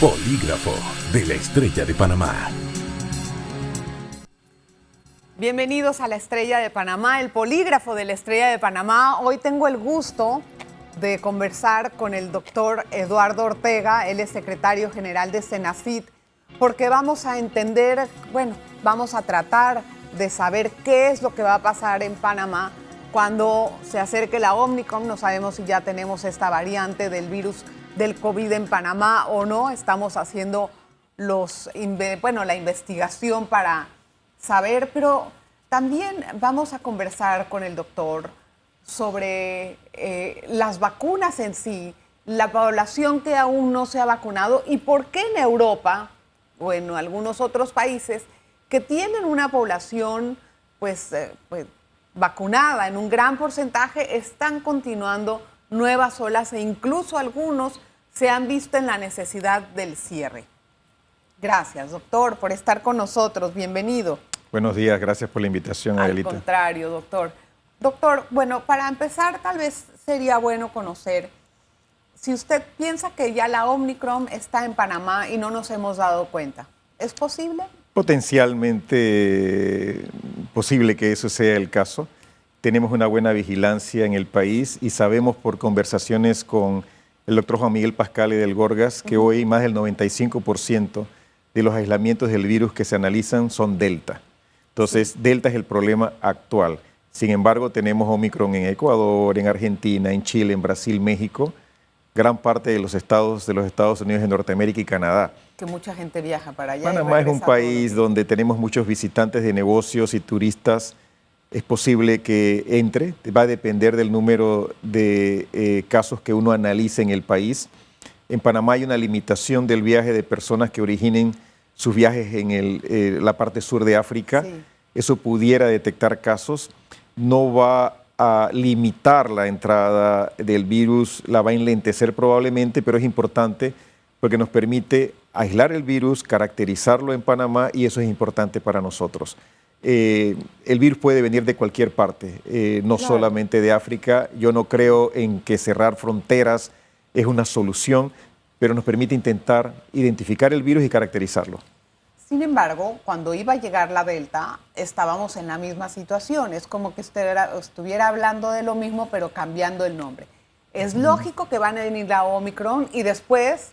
Polígrafo de la Estrella de Panamá. Bienvenidos a la Estrella de Panamá, el polígrafo de la Estrella de Panamá. Hoy tengo el gusto de conversar con el doctor Eduardo Ortega, él es secretario general de Senacid, porque vamos a entender, vamos a tratar de saber qué es lo que va a pasar en Panamá cuando se acerque la Omicron. No sabemos si ya tenemos esta variante del virus del COVID en Panamá o no. Estamos haciendo la investigación para saber, pero también vamos a conversar con el doctor sobre las vacunas en sí, la población que aún no se ha vacunado y por qué en Europa o en algunos otros países que tienen una población vacunada en un gran porcentaje están continuando nuevas olas e incluso algunos se han visto en la necesidad del cierre. Gracias, doctor, por estar con nosotros. Bienvenido. Buenos días, gracias por la invitación, Adelita. Al contrario, doctor. Doctor, para empezar, tal vez sería bueno conocer si usted piensa que ya la Omicron está en Panamá y no nos hemos dado cuenta. ¿Es posible? Potencialmente posible que eso sea el caso. Tenemos una buena vigilancia en el país y sabemos por conversaciones con el doctor Juan Miguel Pascal y del Gorgas que hoy más del 95% de los aislamientos del virus que se analizan son Delta. Entonces, Delta es el problema actual. Sin embargo, tenemos Omicron en Ecuador, en Argentina, en Chile, en Brasil, México, gran parte de los Estados Unidos de Norteamérica y Canadá. Que mucha gente viaja para allá. Panamá es un país donde tenemos muchos visitantes de negocios y turistas. Es posible que entre, va a depender del número de casos que uno analice en el país. En Panamá hay una limitación del viaje de personas que originen sus viajes en la parte sur de África. Sí. Eso pudiera detectar casos. No va a limitar la entrada del virus, la va a enlentecer probablemente, pero es importante porque nos permite aislar el virus, caracterizarlo en Panamá y eso es importante para nosotros. El virus puede venir de cualquier parte, no claro. Solamente de África. Yo no creo en que cerrar fronteras es una solución, pero nos permite intentar identificar el virus y caracterizarlo. Sin embargo, cuando iba a llegar la Delta, estábamos en la misma situación. Es como que estuviera hablando de lo mismo, pero cambiando el nombre. Es lógico que van a venir la Omicron y después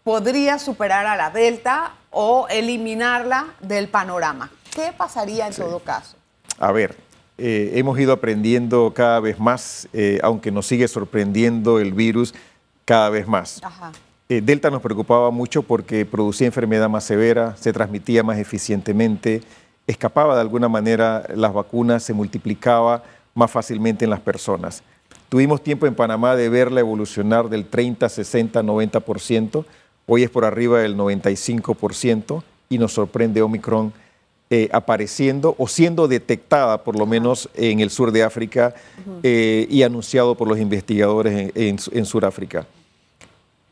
podría superar a la Delta o eliminarla del panorama. ¿Qué pasaría en todo caso? A ver, hemos ido aprendiendo cada vez más, aunque nos sigue sorprendiendo el virus cada vez más. Ajá. Delta nos preocupaba mucho porque producía enfermedad más severa, se transmitía más eficientemente, escapaba de alguna manera las vacunas, se multiplicaba más fácilmente en las personas. Tuvimos tiempo en Panamá de verla evolucionar del 30, 60, 90%, hoy es por arriba del 95% y nos sorprende Omicron apareciendo o siendo detectada por lo menos en el sur de África y anunciado por los investigadores en Sudáfrica.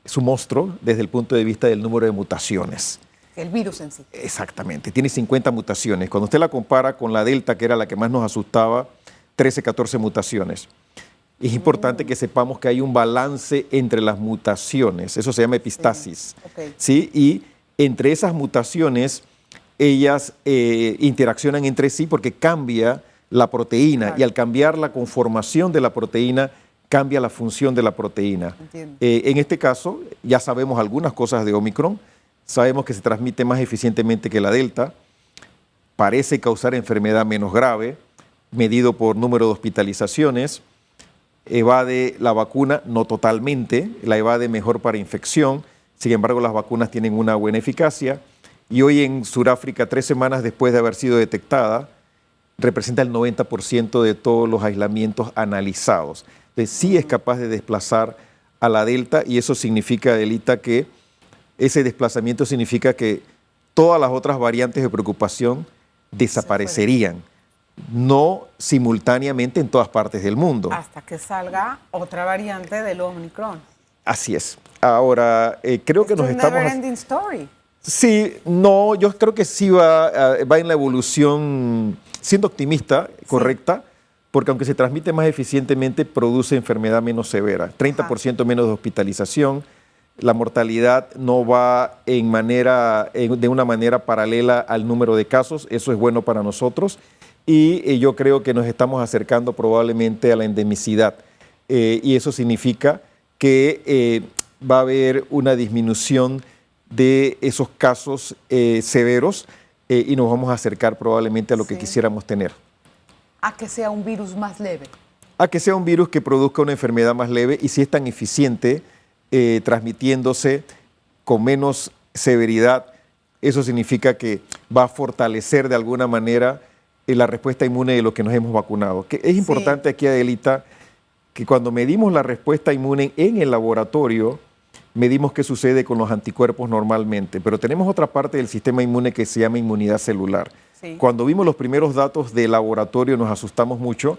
Es un monstruo desde el punto de vista del número de mutaciones. El virus en sí. Exactamente, tiene 50 mutaciones. Cuando usted la compara con la Delta, que era la que más nos asustaba, 13, 14 mutaciones. Es importante que sepamos que hay un balance entre las mutaciones, eso se llama epistasis. Sí. Okay. ¿Sí? Y entre esas mutaciones, ellas interaccionan entre sí porque cambia la proteína, claro. Y al cambiar la conformación de la proteína, cambia la función de la proteína. En este caso, ya sabemos algunas cosas de Omicron, sabemos que se transmite más eficientemente que la Delta, parece causar enfermedad menos grave, medido por número de hospitalizaciones, evade la vacuna, no totalmente, la evade mejor para infección, sin embargo las vacunas tienen una buena eficacia y hoy en Sudáfrica, 3 semanas después de haber sido detectada, representa el 90% de todos los aislamientos analizados. Entonces, sí es capaz de desplazar a la Delta y eso significa, Adelita, que ese desplazamiento significa que todas las otras variantes de preocupación desaparecerían, no simultáneamente en todas partes del mundo. Hasta que salga otra variante del Omicron. Así es. Ahora, creo que nos estamos... Es never ending story. Sí, no, yo creo que sí va en la evolución, siendo optimista, correcta, sí. Porque aunque se transmite más eficientemente, produce enfermedad menos severa, 30% menos de hospitalización, la mortalidad no va de una manera paralela al número de casos. Eso es bueno para nosotros y yo creo que nos estamos acercando probablemente a la endemicidad y eso significa que va a haber una disminución de esos casos severos y nos vamos a acercar probablemente a lo que quisiéramos tener. A que sea un virus más leve. A que sea un virus que produzca una enfermedad más leve y si es tan eficiente transmitiéndose con menos severidad, eso significa que va a fortalecer de alguna manera la respuesta inmune de los que nos hemos vacunado. Que es importante aquí, Adelita, que cuando medimos la respuesta inmune en el laboratorio, medimos qué sucede con los anticuerpos normalmente, pero tenemos otra parte del sistema inmune que se llama inmunidad celular. Sí. Cuando vimos los primeros datos de laboratorio nos asustamos mucho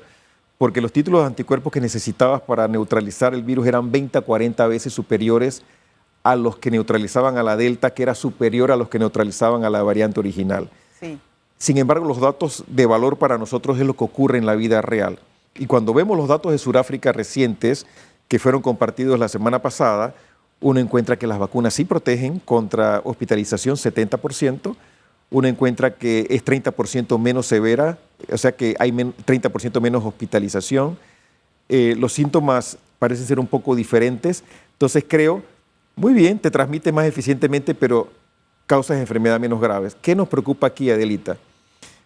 porque los títulos de anticuerpos que necesitabas para neutralizar el virus eran 20 a 40 veces superiores a los que neutralizaban a la Delta, que era superior a los que neutralizaban a la variante original. Sí. Sin embargo, los datos de valor para nosotros es lo que ocurre en la vida real. Y cuando vemos los datos de Sudáfrica recientes que fueron compartidos la semana pasada, uno encuentra que las vacunas sí protegen contra hospitalización 70%, uno encuentra que es 30% menos severa, o sea que hay 30% menos hospitalización. Los síntomas parecen ser un poco diferentes. Entonces creo, muy bien, te transmite más eficientemente, pero causas enfermedad menos graves. ¿Qué nos preocupa aquí, Adelita?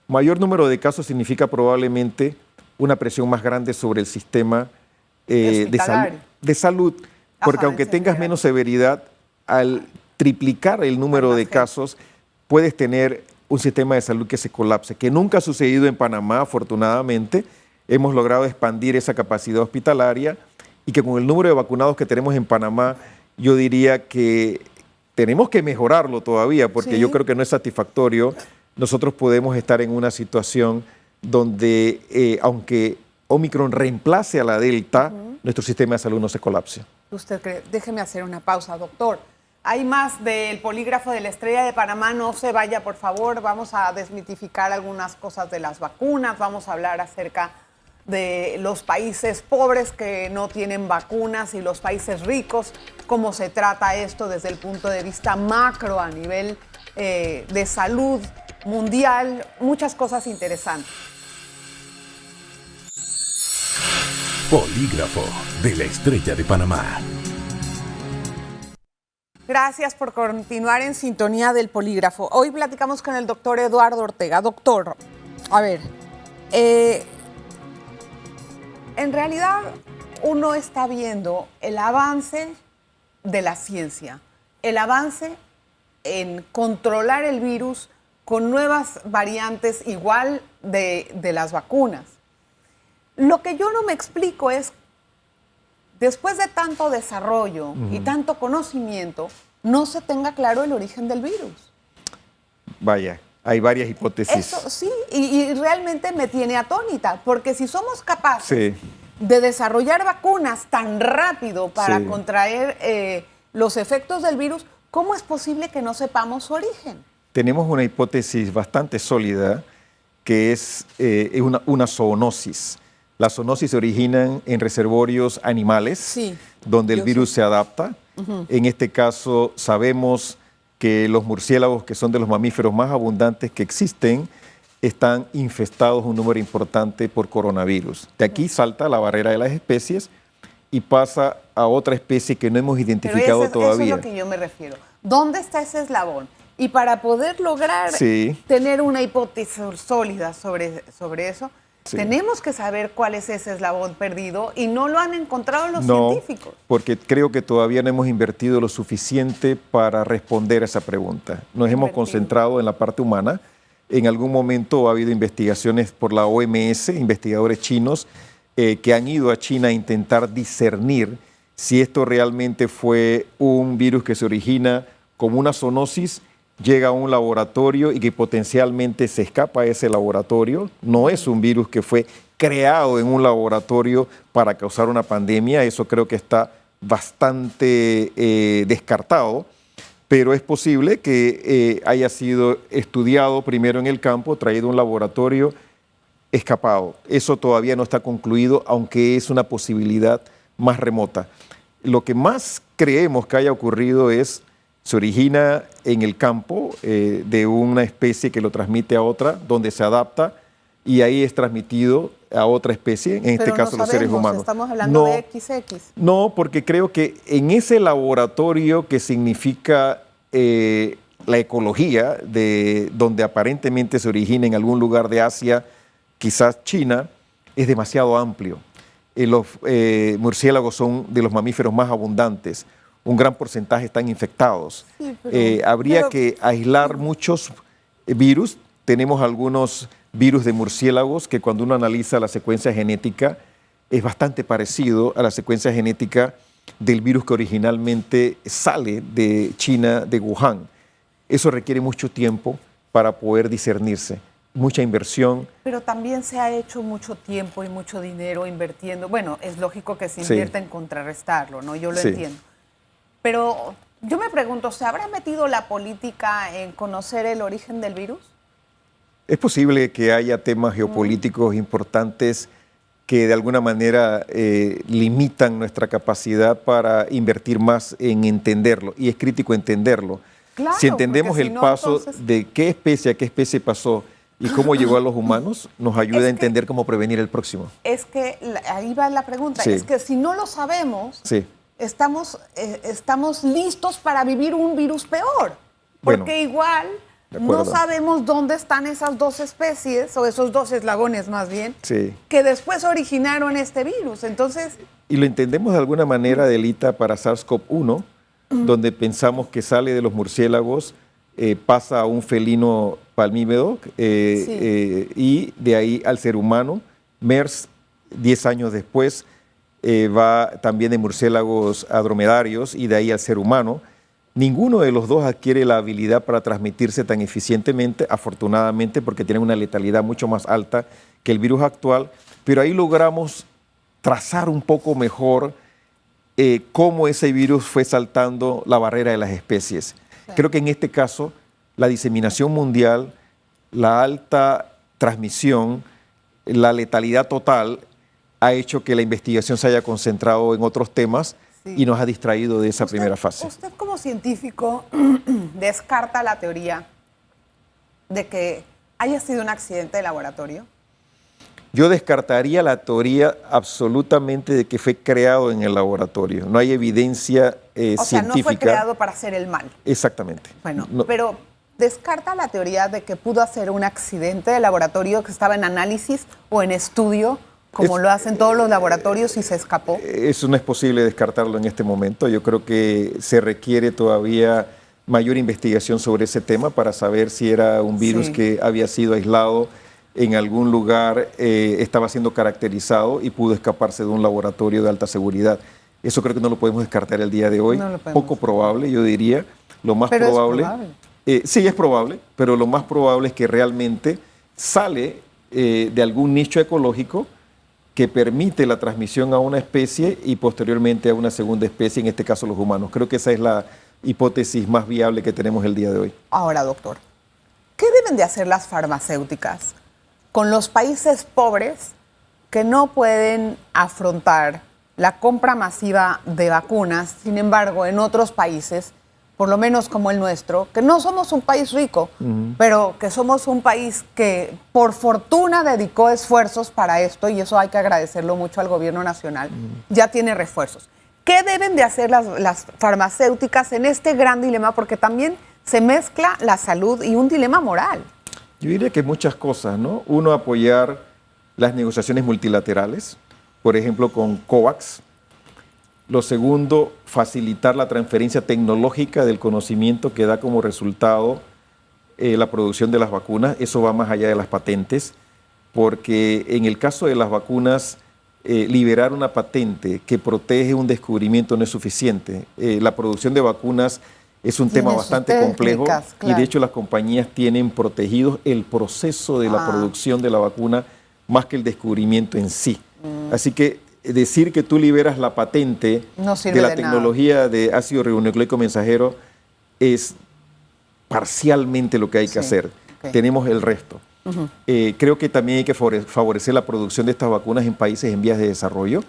Mayor número de casos significa probablemente una presión más grande sobre el sistema de salud, porque aunque tengas menos severidad, al triplicar el número de casos, puedes tener un sistema de salud que se colapse, que nunca ha sucedido en Panamá, afortunadamente. Hemos logrado expandir esa capacidad hospitalaria y que con el número de vacunados que tenemos en Panamá, yo diría que tenemos que mejorarlo todavía, porque yo creo que no es satisfactorio. Nosotros podemos estar en una situación donde, aunque Omicron reemplace a la Delta, nuestro sistema de salud no se colapse. ¿Usted cree? Déjeme hacer una pausa, doctor. Hay más del polígrafo de la Estrella de Panamá, no se vaya por favor, vamos a desmitificar algunas cosas de las vacunas, vamos a hablar acerca de los países pobres que no tienen vacunas y los países ricos, cómo se trata esto desde el punto de vista macro a nivel de salud mundial, muchas cosas interesantes. Polígrafo de la Estrella de Panamá. Gracias por continuar en sintonía del polígrafo. Hoy platicamos con el doctor Eduardo Ortega. Doctor, a ver, en realidad uno está viendo el avance de la ciencia, el avance en controlar el virus con nuevas variantes igual de las vacunas. Lo que yo no me explico es, después de tanto desarrollo y tanto conocimiento, no se tenga claro el origen del virus. Vaya, hay varias hipótesis. Eso sí, y realmente me tiene atónita, porque si somos capaces de desarrollar vacunas tan rápido para contraer los efectos del virus, ¿cómo es posible que no sepamos su origen? Tenemos una hipótesis bastante sólida que es una zoonosis. Las zoonosis se originan en reservorios animales, donde el virus se adapta. En este caso sabemos que los murciélagos, que son de los mamíferos más abundantes que existen, están infestados un número importante por coronavirus. De aquí salta la barrera de las especies y pasa a otra especie que no hemos identificado todavía. Eso es lo que yo me refiero. ¿Dónde está ese eslabón? Y para poder lograr tener una hipótesis sólida sobre eso, tenemos que saber cuál es ese eslabón perdido y no lo han encontrado los científicos. Porque creo que todavía no hemos invertido lo suficiente para responder a esa pregunta. Nos hemos concentrado en la parte humana. En algún momento ha habido investigaciones por la OMS, investigadores chinos, que han ido a China a intentar discernir si esto realmente fue un virus que se origina como una zoonosis, llega a un laboratorio y que potencialmente se escapa a ese laboratorio. No es un virus que fue creado en un laboratorio para causar una pandemia, eso creo que está bastante descartado, pero es posible que haya sido estudiado primero en el campo, traído a un laboratorio, escapado. Eso todavía no está concluido, aunque es una posibilidad más remota. Lo que más creemos que haya ocurrido se origina en el campo de una especie que lo transmite a otra, donde se adapta y ahí es transmitido a otra especie, en este caso los seres humanos. Estamos hablando de XX. No, porque creo que en ese laboratorio que significa la ecología, de donde aparentemente se origina en algún lugar de Asia, quizás China, es demasiado amplio. Los murciélagos son de los mamíferos más abundantes. Un gran porcentaje están infectados. Sí, habría que aislar muchos virus. Tenemos algunos virus de murciélagos que cuando uno analiza la secuencia genética es bastante parecido a la secuencia genética del virus que originalmente sale de China, de Wuhan. Eso requiere mucho tiempo para poder discernirse, mucha inversión. Pero también se ha hecho mucho tiempo y mucho dinero invirtiendo. Bueno, es lógico que se invierta en contrarrestarlo, ¿no? Yo lo entiendo. Pero yo me pregunto, ¿se habrá metido la política en conocer el origen del virus? Es posible que haya temas geopolíticos importantes que de alguna manera limitan nuestra capacidad para invertir más en entenderlo, y es crítico entenderlo. Claro, si entendemos el paso entonces, de qué especie pasó y cómo llegó a los humanos, nos ayuda a entender cómo prevenir el próximo. Es que ahí va la pregunta, es que si no lo sabemos, estamos listos para vivir un virus peor, porque igual no sabemos dónde están esas dos especies, o esos dos eslagones más bien, que después originaron este virus. Entonces, y lo entendemos de alguna manera, Adelita, para SARS-CoV-1, donde pensamos que sale de los murciélagos, pasa a un felino palmípedo y de ahí al ser humano. MERS, 10 años después, va también de murciélagos a dromedarios y de ahí al ser humano. Ninguno de los dos adquiere la habilidad para transmitirse tan eficientemente, afortunadamente, porque tienen una letalidad mucho más alta que el virus actual, pero ahí logramos trazar un poco mejor cómo ese virus fue saltando la barrera de las especies. Creo que en este caso la diseminación mundial, la alta transmisión, la letalidad total ha hecho que la investigación se haya concentrado en otros temas y nos ha distraído de esa primera fase. ¿Usted como científico descarta la teoría de que haya sido un accidente de laboratorio? Yo descartaría la teoría absolutamente de que fue creado en el laboratorio. No hay evidencia científica. O sea, no fue creado para hacer el mal. Exactamente. Bueno, pero ¿descarta la teoría de que pudo ser un accidente de laboratorio que estaba en análisis o en estudio, como lo hacen todos los laboratorios, y se escapó? Eso no es posible descartarlo en este momento. Yo creo que se requiere todavía mayor investigación sobre ese tema para saber si era un virus que había sido aislado en algún lugar, estaba siendo caracterizado y pudo escaparse de un laboratorio de alta seguridad. Eso creo que no lo podemos descartar el día de hoy. Poco probable, yo diría. Lo más probable. Sí, es probable, pero lo más probable es que realmente sale de algún nicho ecológico que permite la transmisión a una especie y posteriormente a una segunda especie, en este caso los humanos. Creo que esa es la hipótesis más viable que tenemos el día de hoy. Ahora, doctor, ¿qué deben de hacer las farmacéuticas con los países pobres que no pueden afrontar la compra masiva de vacunas? Sin embargo, en otros países, por lo menos como el nuestro, que no somos un país rico, pero que somos un país que por fortuna dedicó esfuerzos para esto, y eso hay que agradecerlo mucho al gobierno nacional, ya tiene refuerzos. ¿Qué deben de hacer las farmacéuticas en este gran dilema? Porque también se mezcla la salud y un dilema moral. Yo diría que muchas cosas, ¿no? Uno, apoyar las negociaciones multilaterales, por ejemplo, con COVAX. Lo segundo, facilitar la transferencia tecnológica del conocimiento que da como resultado la producción de las vacunas. Eso va más allá de las patentes, porque en el caso de las vacunas, liberar una patente que protege un descubrimiento no es suficiente. La producción de vacunas es un tema bastante complejo, y de hecho las compañías tienen protegidos el proceso de la producción de la vacuna más que el descubrimiento en sí. Así que decir que tú liberas la patente de la tecnología de ácido ribonucleico mensajero es parcialmente lo que hay que hacer. Tenemos el resto. Creo que también hay que favorecer la producción de estas vacunas en países en vías de desarrollo.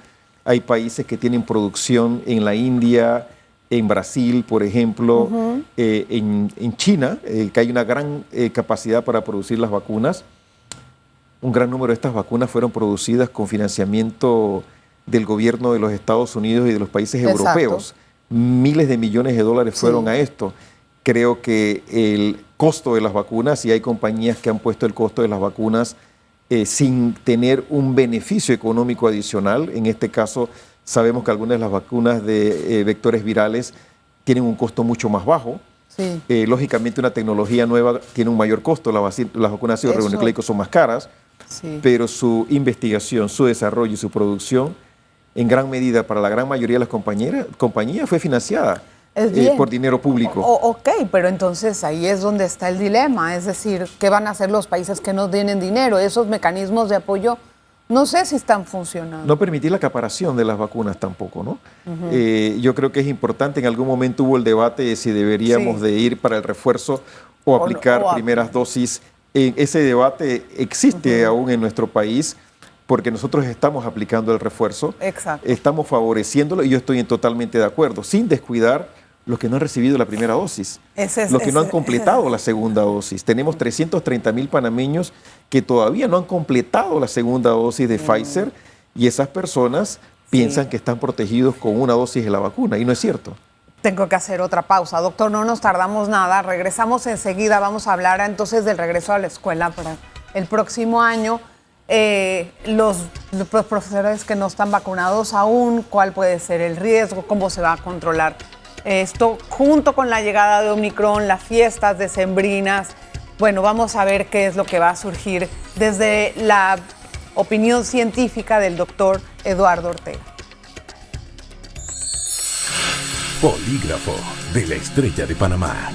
Hay países que tienen producción en la India, en Brasil, por ejemplo, en China, que hay una gran capacidad para producir las vacunas. Un gran número de estas vacunas fueron producidas con financiamiento del gobierno de los Estados Unidos y de los países europeos. Miles de millones de dólares fueron a esto. Creo que el costo de las vacunas, y hay compañías que han puesto el costo de las vacunas sin tener un beneficio económico adicional. En este caso, sabemos que algunas de las vacunas de vectores virales tienen un costo mucho más bajo. Lógicamente, una tecnología nueva tiene un mayor costo. Las vacunas de ácido ribonucleico son más caras, pero su investigación, su desarrollo y su producción, en gran medida para la gran mayoría de las compañías, fue financiada por dinero público. Ok, pero entonces ahí es donde está el dilema, es decir, ¿qué van a hacer los países que no tienen dinero? Esos mecanismos de apoyo no sé si están funcionando. No permitir la acaparación de las vacunas tampoco, ¿no? Yo creo que es importante, en algún momento hubo el debate de si deberíamos de ir para el refuerzo o aplicar primeras dosis. Ese debate existe aún en nuestro país, porque nosotros estamos aplicando el refuerzo, estamos favoreciéndolo, y yo estoy totalmente de acuerdo, sin descuidar los que no han recibido la primera dosis, los que no han completado la segunda dosis. Tenemos 330,000 panameños que todavía no han completado la segunda dosis de Pfizer, y esas personas piensan que están protegidos con una dosis de la vacuna, y no es cierto. Tengo que hacer otra pausa. Doctor, no nos tardamos nada, regresamos enseguida, vamos a hablar entonces del regreso a la escuela para el próximo año. Los profesores que no están vacunados aún, cuál puede ser el riesgo, cómo se va a controlar esto, junto con la llegada de Omicron, las fiestas decembrinas. Bueno, vamos a ver qué es lo que va a surgir desde la opinión científica del doctor Eduardo Ortega. Polígrafo de la Estrella de Panamá.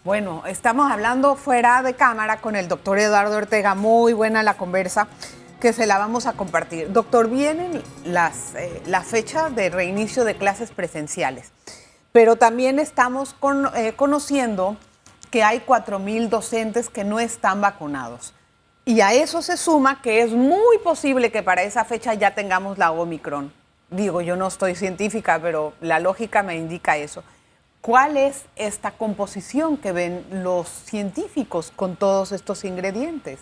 Bueno, estamos hablando fuera de cámara con el doctor Eduardo Ortega. Muy buena la conversa, que se la vamos a compartir. Doctor, vienen la fecha de reinicio de clases presenciales, pero también estamos conociendo que hay 4,000 docentes que no están vacunados. Y a eso se suma que es muy posible que para esa fecha ya tengamos la Omicron. Digo, yo no estoy científica, pero la lógica me indica eso. ¿Cuál es esta composición que ven los científicos con todos estos ingredientes?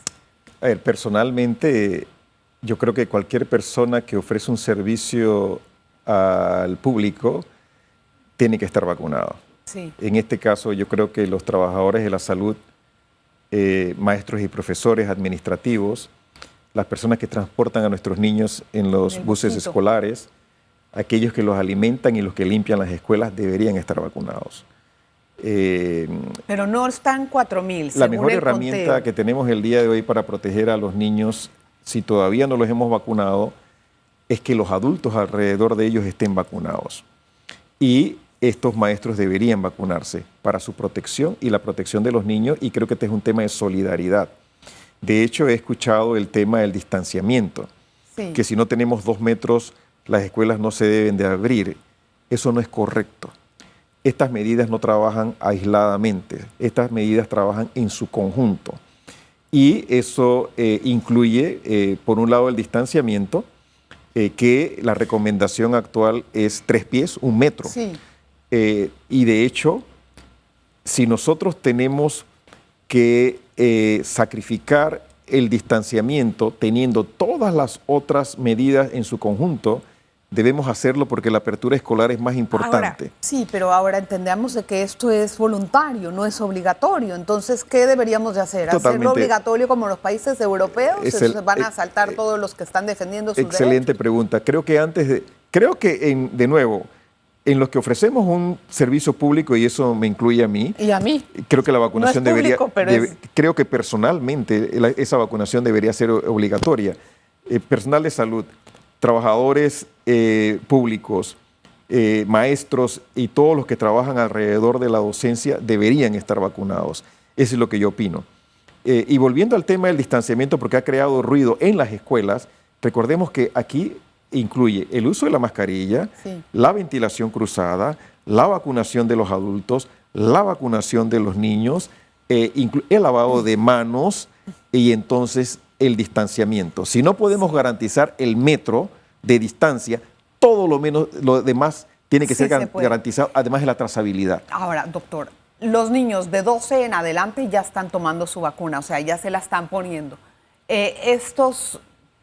A ver, personalmente, yo creo que cualquier persona que ofrece un servicio al público tiene que estar vacunado. En este caso, yo creo que los trabajadores de la salud, maestros y profesores administrativos, las personas que transportan a nuestros niños en los buses escolares, aquellos que los alimentan y los que limpian las escuelas deberían estar vacunados. Pero no están 4,000. La mejor herramienta que tenemos el día de hoy para proteger a los niños, si todavía no los hemos vacunado, es que los adultos alrededor de ellos estén vacunados. Y estos maestros deberían vacunarse para su protección y la protección de los niños, y creo que este es un tema de solidaridad. De hecho, he escuchado el tema del distanciamiento, que si no tenemos 2 metros, las escuelas no se deben de abrir. Eso no es correcto. Estas medidas no trabajan aisladamente, estas medidas trabajan en su conjunto. Y eso incluye, por un lado, el distanciamiento, que la recomendación actual es 3 pies, 1 metro. Y de hecho, si nosotros tenemos que sacrificar el distanciamiento teniendo todas las otras medidas en su conjunto, debemos hacerlo porque la apertura escolar es más importante. Pero ahora entendamos de que esto es voluntario, no es obligatorio. Entonces, ¿qué deberíamos de hacer? ¿Hacerlo obligatorio como los países europeos? ¿Van a saltar todos los que están defendiendo sus derechos? Excelente pregunta. Creo que de nuevo, en los que ofrecemos un servicio público, y eso me incluye a mí. Y a mí. Creo que la vacunación no es público, creo que personalmente esa vacunación debería ser obligatoria. Personal de salud, trabajadores públicos, maestros y todos los que trabajan alrededor de la docencia deberían estar vacunados. Eso es lo que yo opino. Y volviendo al tema del distanciamiento, porque ha creado ruido en las escuelas, recordemos que aquí incluye el uso de la mascarilla, la ventilación cruzada, la vacunación de los adultos, la vacunación de los niños, el lavado de manos, y entonces el distanciamiento. Si no podemos garantizar el metro de distancia, todo lo demás tiene que Sí, ser se puede. garantizado, además de la trazabilidad. Ahora, doctor, los niños de 12 en adelante ya están tomando su vacuna, o sea, ya se la están poniendo. Estos,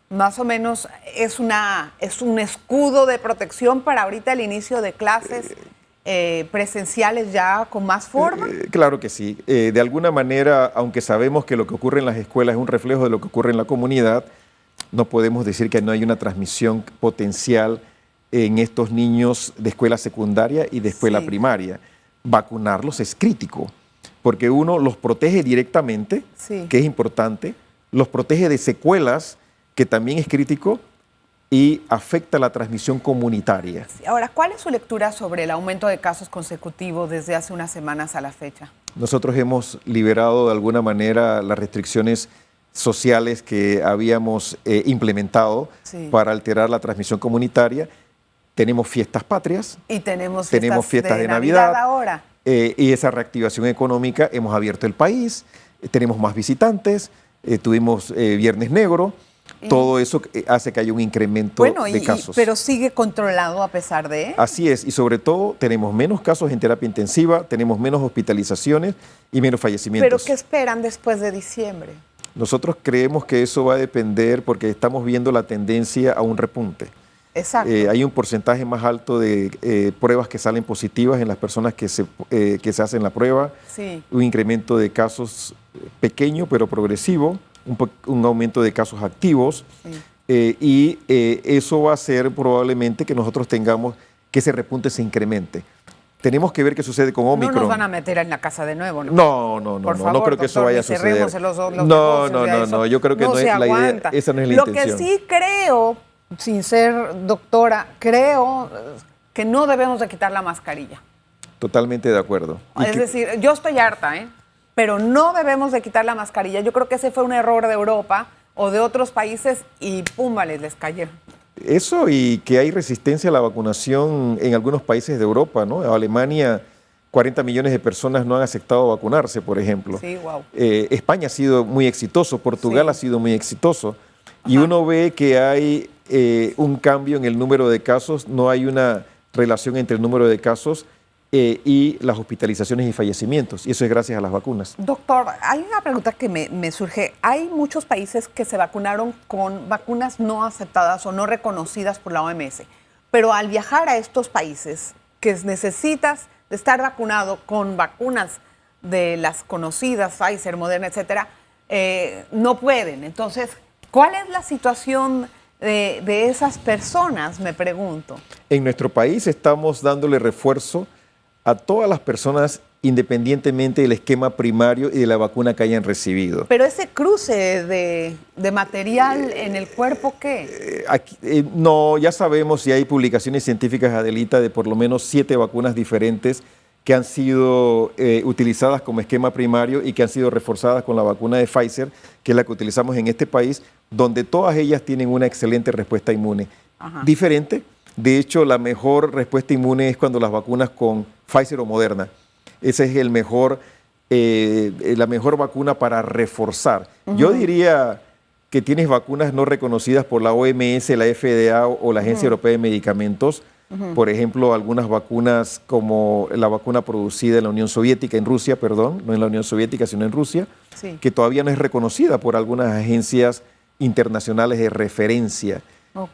más o menos, es un escudo de protección para ahorita el inicio de clases presenciales ya con más forma. Claro que sí. De alguna manera, aunque sabemos que lo que ocurre en las escuelas es un reflejo de lo que ocurre en la comunidad, no podemos decir que no hay una transmisión potencial en estos niños de escuela secundaria y de escuela Sí. primaria. Vacunarlos es crítico, porque uno los protege directamente, Sí. que es importante, los protege de secuelas, que también es crítico, y afecta la transmisión comunitaria. Ahora, ¿cuál es su lectura sobre el aumento de casos consecutivos desde hace unas semanas a la fecha? Nosotros hemos liberado de alguna manera las restricciones sociales que habíamos implementado Sí. para alterar la transmisión comunitaria. Tenemos fiestas patrias, Y tenemos fiestas de Navidad Navidad. ahora. Y esa reactivación económica, hemos abierto el país, tenemos más visitantes, tuvimos Viernes Negro, todo eso hace que haya un incremento Bueno, de casos. pero sigue controlado a pesar de... Así es, y sobre todo tenemos menos casos en terapia intensiva, tenemos menos hospitalizaciones y menos fallecimientos. ¿Pero qué esperan después de diciembre? Nosotros creemos que eso va a depender porque estamos viendo la tendencia a un repunte. Exacto. Hay un porcentaje más alto de pruebas que salen positivas en las personas que se hacen la prueba, Sí. un incremento de casos pequeño pero progresivo, un aumento de casos activos, y eso va a hacer probablemente que nosotros tengamos que ese repunte se incremente. Tenemos que ver qué sucede con Omicron. No nos van a meter en la casa de nuevo, ¿no? No, Por no favor, creo que eso doctor, vaya a ni cerremos suceder. los No, negocios, ya no, eso no, yo creo que no se es la idea, aguanta. esa no es la Lo intención. que sí creo, sin ser doctora, creo que no debemos de quitar la mascarilla. Totalmente de acuerdo. Y Es decir, yo estoy harta, pero no debemos de quitar la mascarilla. Yo creo que ese fue un error de Europa o de otros países y pum, vale, les cayeron. eso y que hay resistencia a la vacunación en algunos países de Europa, ¿no? Alemania, 40 millones de personas no han aceptado vacunarse, por ejemplo. Sí, wow. España ha sido muy exitoso, Portugal Sí. ha sido muy exitoso. Y Ajá. uno ve que hay un cambio en el número de casos, no hay una relación entre el número de casos y las hospitalizaciones y fallecimientos. Y eso es gracias a las vacunas. Doctor, hay una pregunta que me surge. Hay muchos países que se vacunaron con vacunas no aceptadas o no reconocidas por la OMS, pero al viajar a estos países que necesitas de estar vacunado con vacunas de las conocidas, Pfizer, Moderna, etcétera, no pueden. Entonces, ¿cuál es la situación de esas personas, me pregunto? En nuestro país estamos dándole refuerzo a todas las personas independientemente del esquema primario y de la vacuna que hayan recibido. Pero ese cruce de material en el cuerpo, ¿qué? No, ya sabemos y hay publicaciones científicas, Adelita, de por lo menos 7 vacunas diferentes que han sido utilizadas como esquema primario y que han sido reforzadas con la vacuna de Pfizer, que es la que utilizamos en este país, donde todas ellas tienen una excelente respuesta inmune. Ajá. Diferente. De hecho, la mejor respuesta inmune es cuando las vacunas con Pfizer o Moderna. Esa es la mejor vacuna para reforzar. Yo diría que tienes vacunas no reconocidas por la OMS, la FDA o la Agencia Europea de Medicamentos. Por ejemplo, algunas vacunas como la vacuna producida en la Unión Soviética, en Rusia, perdón, no en la Unión Soviética, sino en Rusia, Sí. que todavía no es reconocida por algunas agencias internacionales de referencia. Ok.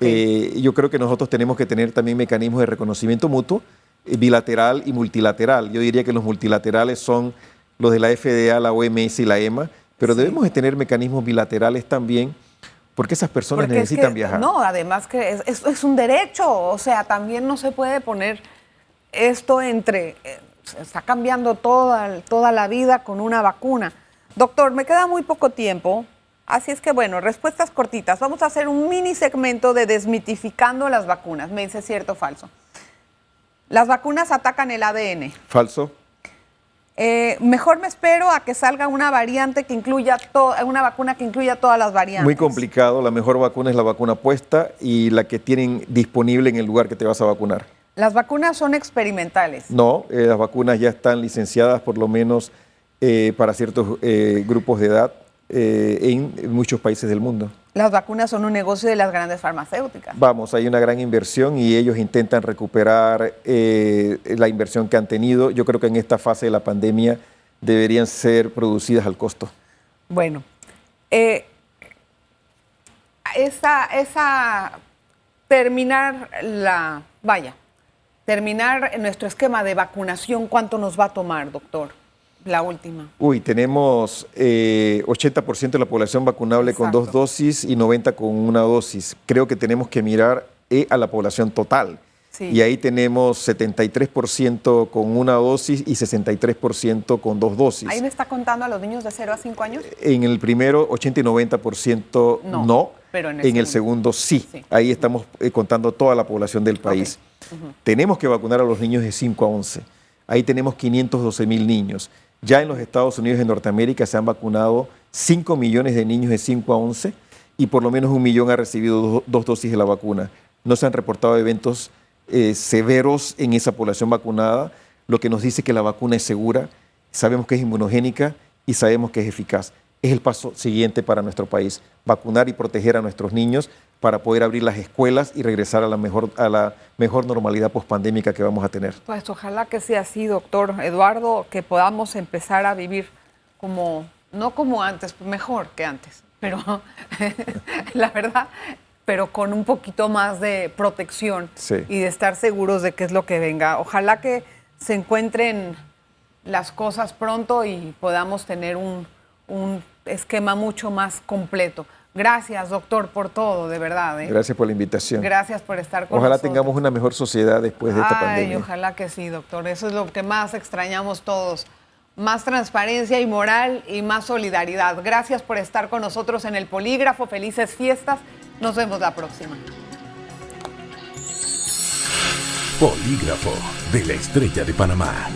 Yo creo que nosotros tenemos que tener también mecanismos de reconocimiento mutuo, bilateral y multilateral. Yo diría que los multilaterales son los de la FDA, la OMS y la EMA, pero Sí. debemos de tener mecanismos bilaterales también, porque esas personas Porque es necesitan que, viajar. No, además que es un derecho, o sea, también no se puede poner esto entre, está cambiando toda la vida con una vacuna. Doctor, me queda muy poco tiempo, así es que bueno, respuestas cortitas. Vamos a hacer un mini segmento de desmitificando las vacunas. Me dice cierto o falso. Las vacunas atacan el ADN. Falso. Mejor me espero a que salga una variante que incluya una vacuna que incluya todas las variantes. Muy complicado. La mejor vacuna es la vacuna puesta y la que tienen disponible en el lugar que te vas a vacunar. Las vacunas son experimentales. No, las vacunas ya están licenciadas por lo menos para ciertos grupos de edad. en muchos países del mundo. Las vacunas son un negocio de las grandes farmacéuticas. Vamos, hay una gran inversión y ellos intentan recuperar la inversión que han tenido. Yo creo que en esta fase de la pandemia deberían ser producidas al costo. Bueno, terminar nuestro esquema de vacunación, ¿cuánto nos va a tomar, doctor? La última. Tenemos 80% de la población vacunable con 2 dosis y 90% con 1 dosis. Creo que tenemos que mirar a la población total. Sí. Y ahí tenemos 73% con 1 dosis y 63% con 2 dosis. ¿Ahí me está contando a los niños de 0 a 5 años? En el primero, 80 y 90% no, pero en el segundo sí. Ahí estamos contando toda la población del país. Okay. Tenemos que vacunar a los niños de 5 a 11. Ahí tenemos 512,000 niños. Ya en los Estados Unidos y en Norteamérica se han vacunado 5 millones de niños de 5 a 11 y por lo menos 1 millón ha recibido 2 dosis de la vacuna. No se han reportado eventos severos en esa población vacunada, lo que nos dice que la vacuna es segura, sabemos que es inmunogénica y sabemos que es eficaz. Es el paso siguiente para nuestro país, vacunar y proteger a nuestros niños para poder abrir las escuelas y regresar a la mejor normalidad pospandémica que vamos a tener. Pues ojalá que sea así, doctor Eduardo, que podamos empezar a vivir no como antes, mejor que antes, pero la verdad, pero con un poquito más de protección y de estar seguros de qué es lo que venga. Ojalá que se encuentren las cosas pronto y podamos tener un esquema mucho más completo. Gracias, doctor, por todo, de verdad. Gracias por la invitación. Gracias por estar con nosotros. Ojalá tengamos una mejor sociedad después de esta pandemia. Ojalá que sí, doctor. Eso es lo que más extrañamos todos. Más transparencia y moral y más solidaridad. Gracias por estar con nosotros en El Polígrafo. Felices fiestas. Nos vemos la próxima. Polígrafo de la Estrella de Panamá.